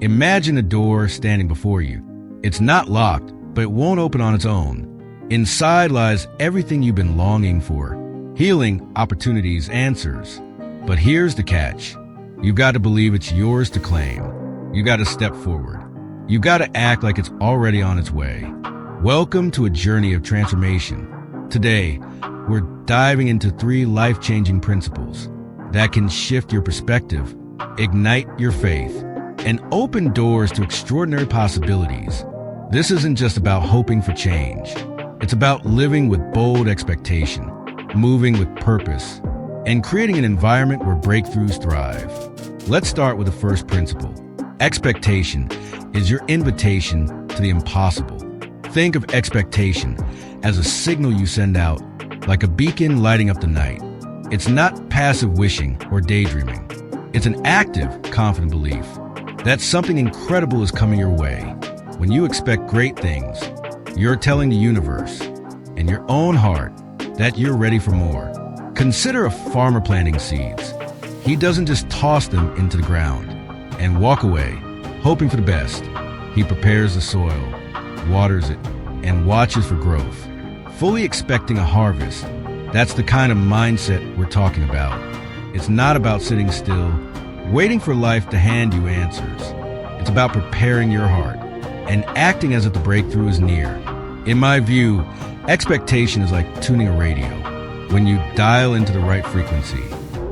Imagine a door standing before you. It's not locked, but it won't open on its own. Inside lies everything you've been longing for. Healing, opportunities, answers. But here's the catch. You've got to believe it's yours to claim. You've got to step forward. You've got to act like it's already on its way. Welcome to a journey of transformation. Today, we're diving into 3 life-changing principles that can shift your perspective, ignite your faith, and open doors to extraordinary possibilities. This isn't just about hoping for change. It's about living with bold expectation, moving with purpose, and creating an environment where breakthroughs thrive. Let's start with the first principle. Expectation is your invitation to the impossible. Think of expectation as a signal you send out, like a beacon lighting up the night. It's not passive wishing or daydreaming. It's an active, confident belief that something incredible is coming your way. When you expect great things, you're telling the universe and your own heart that you're ready for more. Consider a farmer planting seeds. He doesn't just toss them into the ground and walk away, hoping for the best. He prepares the soil, waters it, and watches for growth, fully expecting a harvest. That's the kind of mindset we're talking about. It's not about sitting still, waiting for life to hand you answers. It's about preparing your heart and acting as if the breakthrough is near. In my view, expectation is like tuning a radio. When you dial into the right frequency,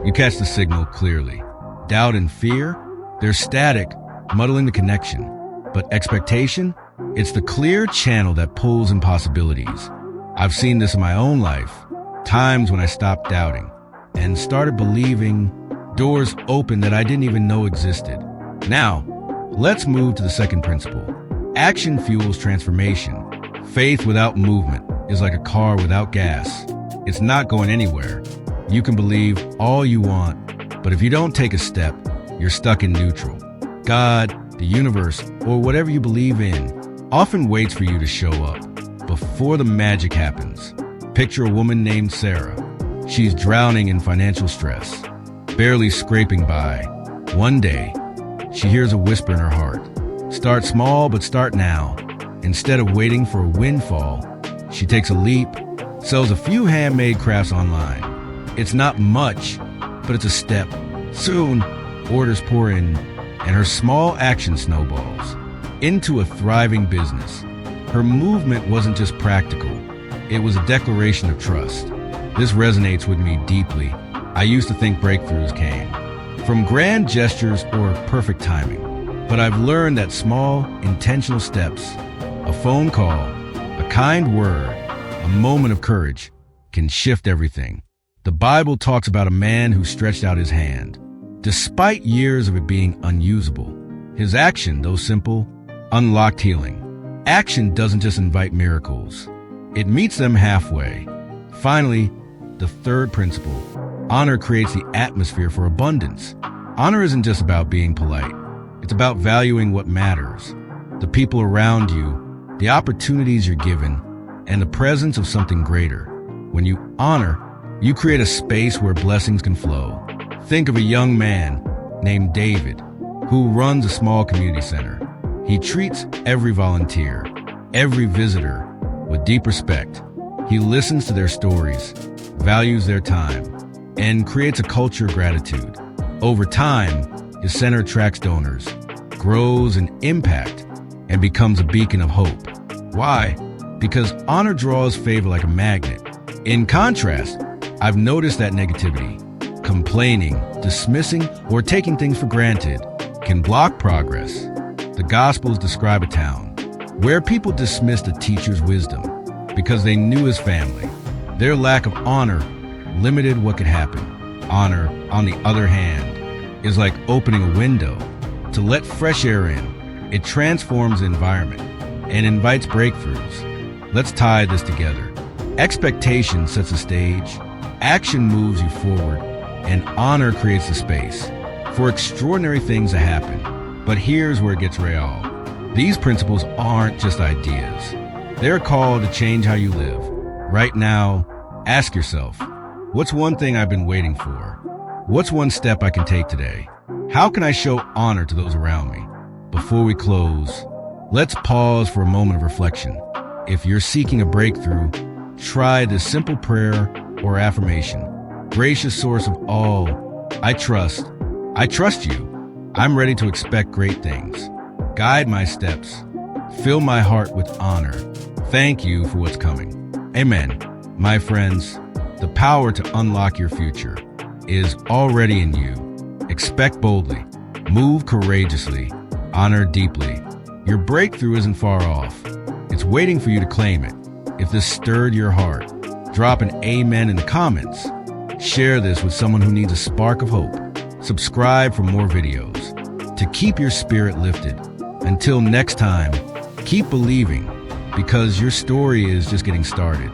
you catch the signal clearly. Doubt and fear, they're static, muddling the connection. But expectation, it's the clear channel that pulls in possibilities. I've seen this in my own life, times when I stopped doubting and started believing. Doors open that I didn't even know existed. Now, let's move to the second principle. Action fuels transformation. Faith without movement is like a car without gas. It's not going anywhere. You can believe all you want, but if you don't take a step, you're stuck in neutral. God, the universe, or whatever you believe in, often waits for you to show up before the magic happens. Picture a woman named Sarah. She's drowning in financial stress, barely scraping by. One day, she hears a whisper in her heart. Start small, but start now. Instead of waiting for a windfall, she takes a leap, sells a few handmade crafts online. It's not much, but it's a step. Soon, orders pour in, and her small action snowballs into a thriving business. Her movement wasn't just practical. It was a declaration of trust. This resonates with me deeply. I used to think breakthroughs came from grand gestures or perfect timing, but I've learned that small, intentional steps, a phone call, a kind word, a moment of courage, can shift everything. The Bible talks about a man who stretched out his hand, despite years of it being unusable. His action, though simple, unlocked healing. Action doesn't just invite miracles. It meets them halfway. Finally, the third principle. Honor creates the atmosphere for abundance. Honor isn't just about being polite. It's about valuing what matters. The people around you, the opportunities you're given, and the presence of something greater. When you honor, you create a space where blessings can flow. Think of a young man named David who runs a small community center. He treats every volunteer, every visitor with deep respect. He listens to their stories, values their time, and creates a culture of gratitude. Over time, his center attracts donors, grows in impact, and becomes a beacon of hope. Why? Because honor draws favor like a magnet. In contrast, I've noticed that negativity, complaining, dismissing, or taking things for granted can block progress. The Gospels describe a town where people dismissed a teacher's wisdom because they knew his family. Their lack of honor limited what could happen. Honor, on the other hand, is like opening a window to let fresh air in. It transforms the environment and invites breakthroughs. Let's tie this together. Expectation sets the stage, action moves you forward, and honor creates the space for extraordinary things to happen. But here's where it gets real. These principles aren't just ideas. They're called to change how you live. Right now, ask yourself, what's one thing I've been waiting for? What's one step I can take today? How can I show honor to those around me? Before before we close, let's pause for a moment of reflection. If you're seeking a breakthrough, try this simple prayer or affirmation. Gracious source of all, I trust you. I'm ready to expect great things. Guide my steps. Fill my heart with honor. Thank you for what's coming. Amen. My friends, the power to unlock your future is already in you. Expect boldly. Move courageously. Honor deeply. Your breakthrough isn't far off. It's waiting for you to claim it. If this stirred your heart, drop an amen in the comments. Share this with someone who needs a spark of hope. Subscribe for more videos to keep your spirit lifted. Until next time, keep believing because your story is just getting started.